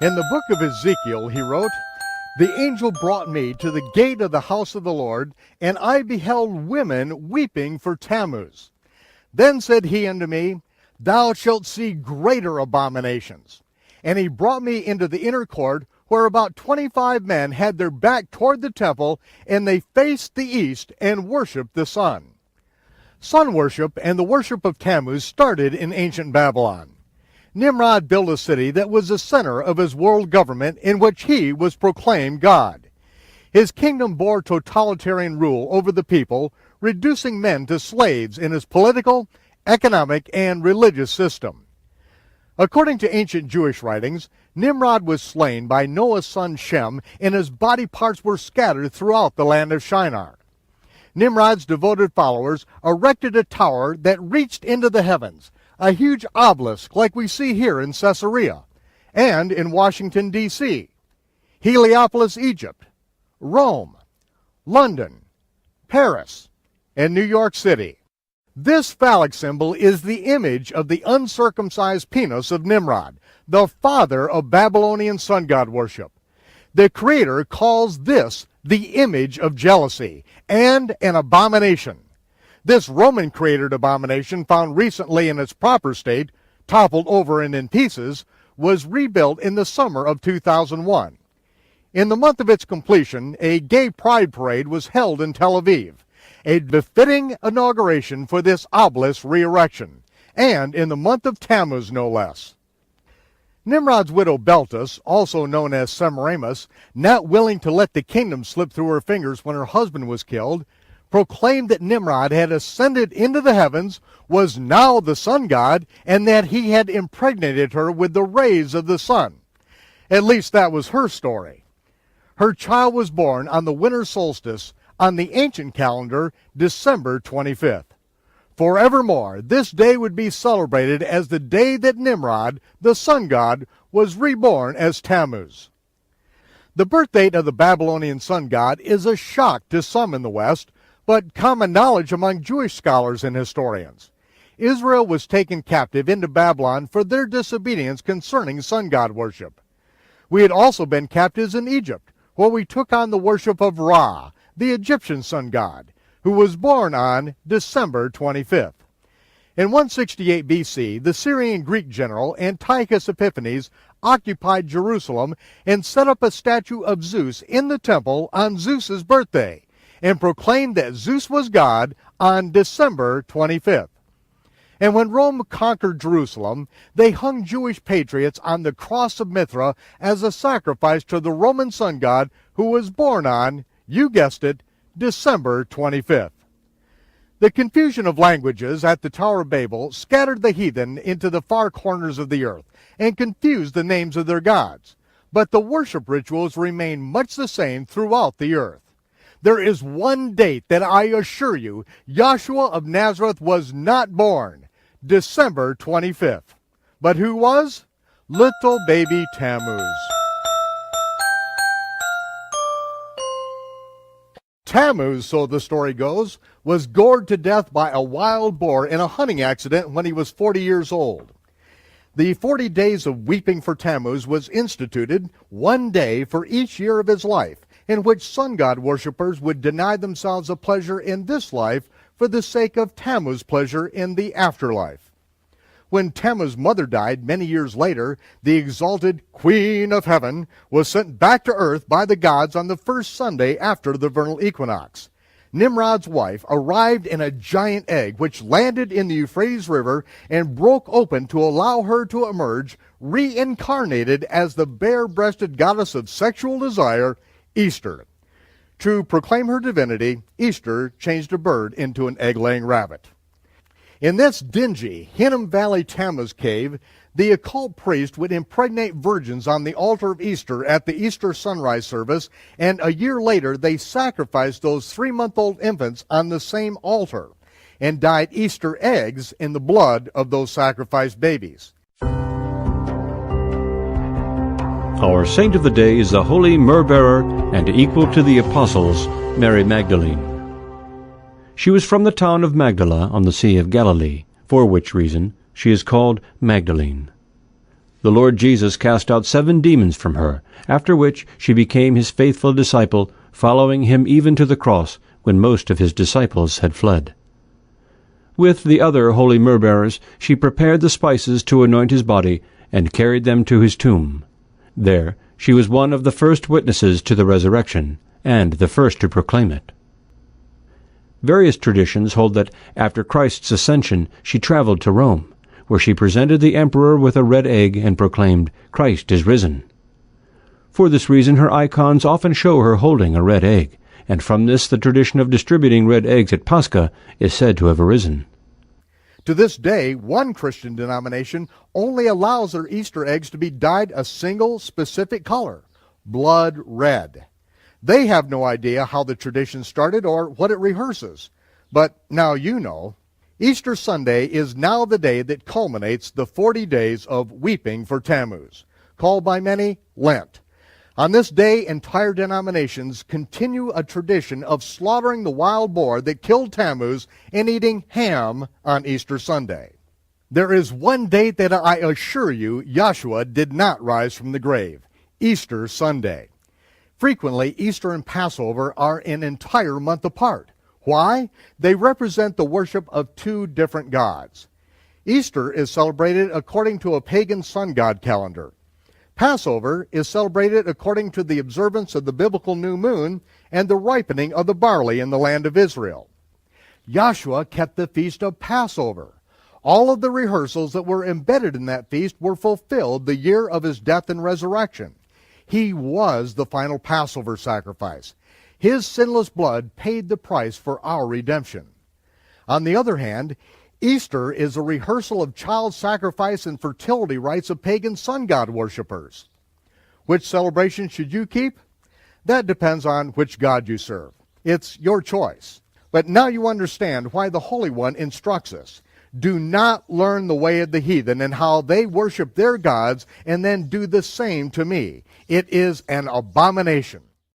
In the book of Ezekiel, he wrote, "The angel brought me to the gate of the house of the Lord, and I beheld women weeping for Tammuz. Then said he unto me, Thou shalt see greater abominations. And he brought me into the inner court, where about 25 men had their back toward the temple, and they faced the east and worshipped the sun." Sun worship and the worship of Tammuz started in ancient Babylon. Nimrod built a city that was the center of his world government, in which he was proclaimed God. His kingdom bore totalitarian rule over the people, reducing men to slaves in his political, economic, and religious system. According to ancient Jewish writings, Nimrod was slain by Noah's son Shem, and his body parts were scattered throughout the land of Shinar. Nimrod's devoted followers erected a tower that reached into the heavens, a huge obelisk like we see here in Caesarea, and in Washington, D.C., Heliopolis, Egypt, Rome, London, Paris, and New York City. This phallic symbol is the image of the uncircumcised penis of Nimrod, the father of Babylonian sun god worship. The Creator calls this the image of jealousy and an abomination. This Roman-created abomination, found recently in its proper state, toppled over and in pieces, was rebuilt in the summer of 2001. In the month of its completion, a gay pride parade was held in Tel Aviv, a befitting inauguration for this obelisk re-erection, and in the month of Tammuz, no less. Nimrod's widow Beltus, also known as Semiramis, not willing to let the kingdom slip through her fingers when her husband was killed, proclaimed that Nimrod had ascended into the heavens, was now the sun god, and that he had impregnated her with the rays of the sun. At least that was her story. Her child was born on the winter solstice, on the ancient calendar, December 25th. Forevermore, this day would be celebrated as the day that Nimrod, the sun god, was reborn as Tammuz. The birth date of the Babylonian sun god is a shock to some in the West, but common knowledge among Jewish scholars and historians. Israel was taken captive into Babylon for their disobedience concerning sun god worship. We had also been captives in Egypt, where we took on the worship of Ra, the Egyptian sun god, who was born on December 25th. In 168 BC, the Syrian Greek general Antiochus Epiphanes occupied Jerusalem and set up a statue of Zeus in the temple on Zeus's birthday, and proclaimed that Zeus was God on December 25th. And when Rome conquered Jerusalem, they hung Jewish patriots on the cross of Mithra as a sacrifice to the Roman sun god who was born on, you guessed it, December 25th. The confusion of languages at the Tower of Babel scattered the heathen into the far corners of the earth and confused the names of their gods. But the worship rituals remain much the same throughout the earth. There is one date that I assure you Yahshua of Nazareth was not born, December 25th. But who was? Little baby Tammuz. Tammuz, so the story goes, was gored to death by a wild boar in a hunting accident when he was 40 years old. The 40 days of weeping for Tammuz was instituted, one day for each year of his life, in which sun god worshippers would deny themselves a pleasure in this life for the sake of Tammuz's pleasure in the afterlife. When Tammuz's mother died many years later, the exalted Queen of Heaven was sent back to earth by the gods on the first Sunday after the vernal equinox. Nimrod's wife arrived in a giant egg which landed in the Euphrates River and broke open to allow her to emerge, reincarnated as the bare-breasted goddess of sexual desire, Easter. To proclaim her divinity, Easter changed a bird into an egg-laying rabbit. In this dingy Hinnom Valley Tammuz cave, the occult priest would impregnate virgins on the altar of Easter at the Easter sunrise service, and a year later they sacrificed those 3-month-old infants on the same altar and dyed Easter eggs in the blood of those sacrificed babies. Our saint of the day is the holy myrrh-bearer and equal to the apostles, Mary Magdalene. She was from the town of Magdala on the Sea of Galilee, for which reason she is called Magdalene. The Lord Jesus cast out 7 demons from her, after which she became his faithful disciple, following him even to the cross, when most of his disciples had fled. With the other holy myrrh-bearers she prepared the spices to anoint his body, and carried them to his tomb. There she was one of the first witnesses to the resurrection, and the first to proclaim it. Various traditions hold that after Christ's ascension she traveled to Rome, where she presented the emperor with a red egg and proclaimed, "Christ is risen." For this reason her icons often show her holding a red egg, and from this the tradition of distributing red eggs at Pascha is said to have arisen. To this day, one Christian denomination only allows their Easter eggs to be dyed a single specific color, blood red. They have no idea how the tradition started or what it rehearses. But now you know. Easter Sunday is now the day that culminates the 40 days of weeping for Tammuz, called by many Lent. On this day, entire denominations continue a tradition of slaughtering the wild boar that killed Tammuz and eating ham on Easter Sunday. There is one date that I assure you Yahshua did not rise from the grave, Easter Sunday. Frequently, Easter and Passover are an entire month apart. Why? They represent the worship of 2 different gods. Easter is celebrated according to a pagan sun god calendar. Passover is celebrated according to the observance of the biblical new moon and the ripening of the barley in the land of Israel. Yahshua kept the feast of Passover. All of the rehearsals that were embedded in that feast were fulfilled the year of his death and resurrection. He was the final Passover sacrifice. His sinless blood paid the price for our redemption. On the other hand, Easter is a rehearsal of child sacrifice and fertility rites of pagan sun god worshippers. Which celebration should you keep? That depends on which god you serve. It's your choice. But now you understand why the Holy One instructs us. Do not learn the way of the heathen and how they worship their gods and then do the same to me. It is an abomination.